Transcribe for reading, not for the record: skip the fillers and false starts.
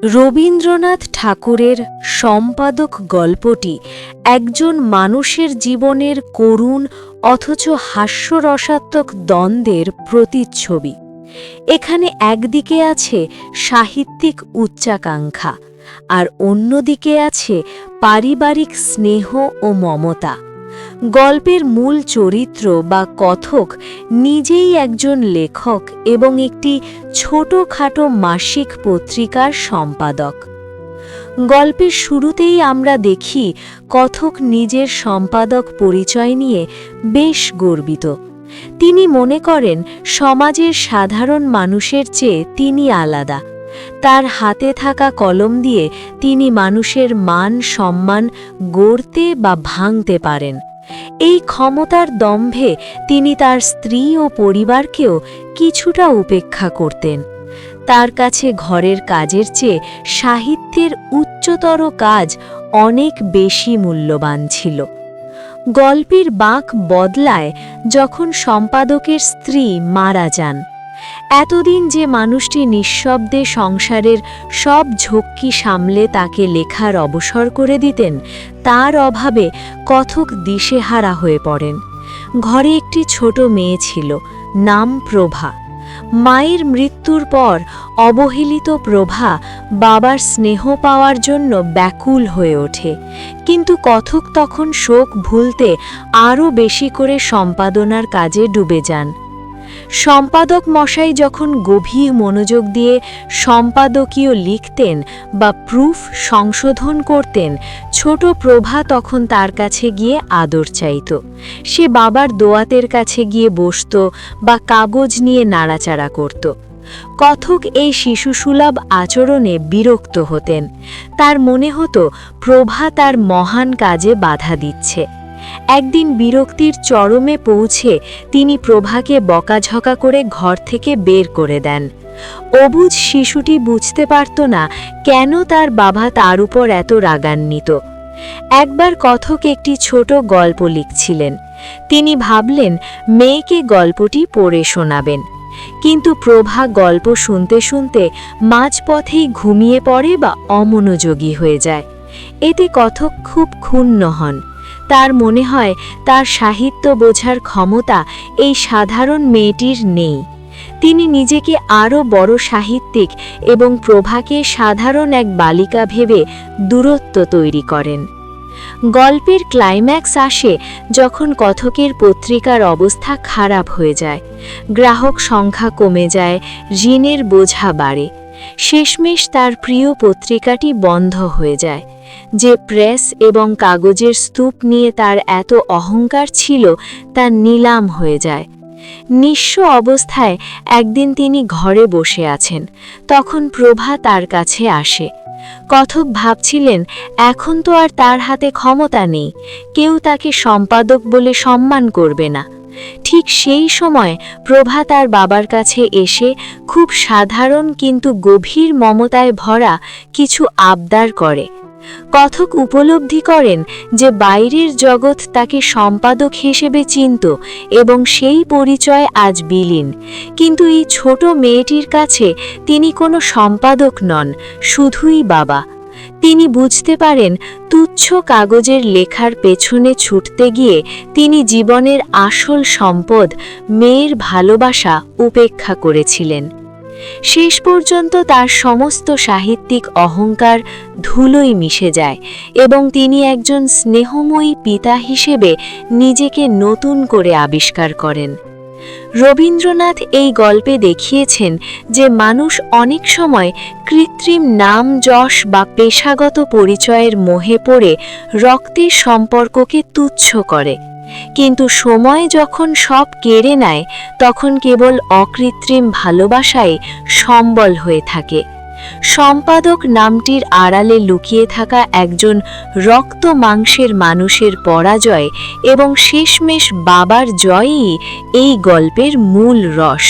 রবীন্দ্রনাথ ঠাকুরের সম্পাদক গল্পটি একজন মানুষের জীবনের করুণ অথচ হাস্যরসাত্মক দ্বন্দ্বের প্রতিচ্ছবি। এখানে একদিকে আছে সাহিত্যিক উচ্চাকাঙ্ক্ষা, আর অন্যদিকে আছে পারিবারিক স্নেহ ও মমতা। গল্পের মূল চরিত্র বা কথক নিজেই একজন লেখক এবং একটি ছোটখাটো মাসিক পত্রিকার সম্পাদক। গল্পের শুরুতেই আমরা দেখি কথক নিজের সম্পাদক পরিচয় নিয়ে বেশ গর্বিত। তিনি মনে করেন সমাজের সাধারণ মানুষের চেয়ে তিনি আলাদা। তার হাতে থাকা কলম দিয়ে তিনি মানুষের মান সম্মান গড়তে বা ভাঙতে পারেন। এই ক্ষমতার দম্ভে তিনি তার স্ত্রী ও পরিবারকেও কিছুটা উপেক্ষা করতেন। তার কাছে ঘরের কাজের চেয়ে সাহিত্যের উচ্চতর কাজ অনেক বেশি মূল্যবান ছিল। গল্পের বাঁক বদলায় যখন সম্পাদকের স্ত্রী মারা যান। এতদিন যে মানুষটি নিঃশব্দে সংসারের সব ঝক্কি সামলে তাকে লেখার অবসর করে দিতেন, তার অভাবে কথক দিশেহারা হয়ে পড়েন। ঘরে একটি ছোট মেয়ে ছিল, নাম প্রভা। মায়ের মৃত্যুর পর অবহেলিত প্রভা বাবার স্নেহ পাওয়ার জন্য ব্যাকুল হয়ে ওঠে, কিন্তু কথক তখন শোক ভুলতে আরও বেশি করে সম্পাদনার কাজে ডুবে যান। সম্পাদক মশাই যখন গভীর মনোযোগ দিয়ে সম্পাদকীয় লিখতেন বা প্রুফ সংশোধন করতেন, ছোট প্রভা তখন তার কাছে গিয়ে আদর চাইত। সে বাবার দোয়াতের কাছে গিয়ে বসত বা কাগজ নিয়ে নাড়াচাড়া করত। কথক এই শিশুসুলভ আচরণে বিরক্ত হতেন। তার মনে হতো প্রভা তার মহান কাজে বাধা দিচ্ছে। একদিন বিরক্তির চরমে পৌঁছে তিনি প্রভাকে বকাঝকা করে ঘর থেকে বের করে দেন। অবুঝ শিশুটি বুঝতে পারত না কেন তার বাবা তার উপর এত রাগান্বিত। একবার কথক একটি ছোট গল্প লিখছিলেন। তিনি ভাবলেন মেয়েকে গল্পটি পড়ে শোনাবেন, কিন্তু প্রভা গল্প শুনতে শুনতে মাঝপথেই ঘুমিয়ে পড়ে বা অমনোযোগী হয়ে যায়। এতে কথক খুব ক্ষুণ্ণ হন। তার মনে হয় তার সাহিত্য বোঝার ক্ষমতা এই সাধারণ মেয়েটির নেই। তিনি নিজেকে আরও বড় সাহিত্যিক এবং প্রভাকে সাধারণ এক বালিকা ভেবে দূরত্ব তৈরি করেন। গল্পের ক্লাইম্যাক্স আসে যখন কথকের পত্রিকার অবস্থা খারাপ হয়ে যায়। গ্রাহক সংখ্যা কমে যায়, ঋণের বোঝা বাড়ে। শেষমেশ তার প্রিয় পত্রিকাটি বন্ধ হয়ে যায়। যে প্রেস এবং কাগজের স্তূপ নিয়ে তার এত অহংকার ছিল তা নিলাম হয়ে যায়। নিঃস্ব অবস্থায় একদিন তিনি ঘরে বসে আছেন, তখন প্রভা তার কাছে আসে। কথক ভাবছিলেন এখন তো আর তার হাতে ক্ষমতা নেই, কেউ তাকে সম্পাদক বলে সম্মান করবে না। ঠিক সেই সময় প্রভা তার বাবার কাছে এসে খুব সাধারণ কিন্তু গভীর মমতায় ভরা কিছু আবদার করে। কথক উপলব্ধি করেন যে বাইরের জগৎ তাকে সম্পাদক হিসেবে চিনত এবং সেই পরিচয় আজ বিলীন, কিন্তু এই ছোট মেয়েটির কাছে তিনি কোনো সম্পাদক নন, শুধুই বাবা। তিনি বুঝতে পারেন তুচ্ছ কাগজের লেখার পেছনে ছুটতে গিয়ে তিনি জীবনের আসল সম্পদ মেয়ের ভালোবাসা উপেক্ষা করেছিলেন। শেষ পর্যন্ত তার সমস্ত সাহিত্যিক অহংকার ধুলোয় মিশে যায় এবং তিনি একজন স্নেহময়ী পিতা হিসেবে নিজেকে নতুন করে আবিষ্কার করেন। রবীন্দ্রনাথ এই গল্পে দেখিয়েছেন যে মানুষ অনেক সময় কৃত্রিম নাম যশ বা পেশাগত পরিচয়ের মোহে পড়ে রক্তের সম্পর্ককে তুচ্ছ করে, কিন্তু সময় যখন সব কেড়ে নেয় তখন কেবল অকৃত্রিম ভালোবাসাই সম্বল হয়ে থাকে। সম্পাদক নামটির আড়ালে লুকিয়ে থাকা একজন রক্ত মাংসের মানুষের পরাজয় এবং শেষমেশ বাবার জয়ই এই গল্পের মূল রস।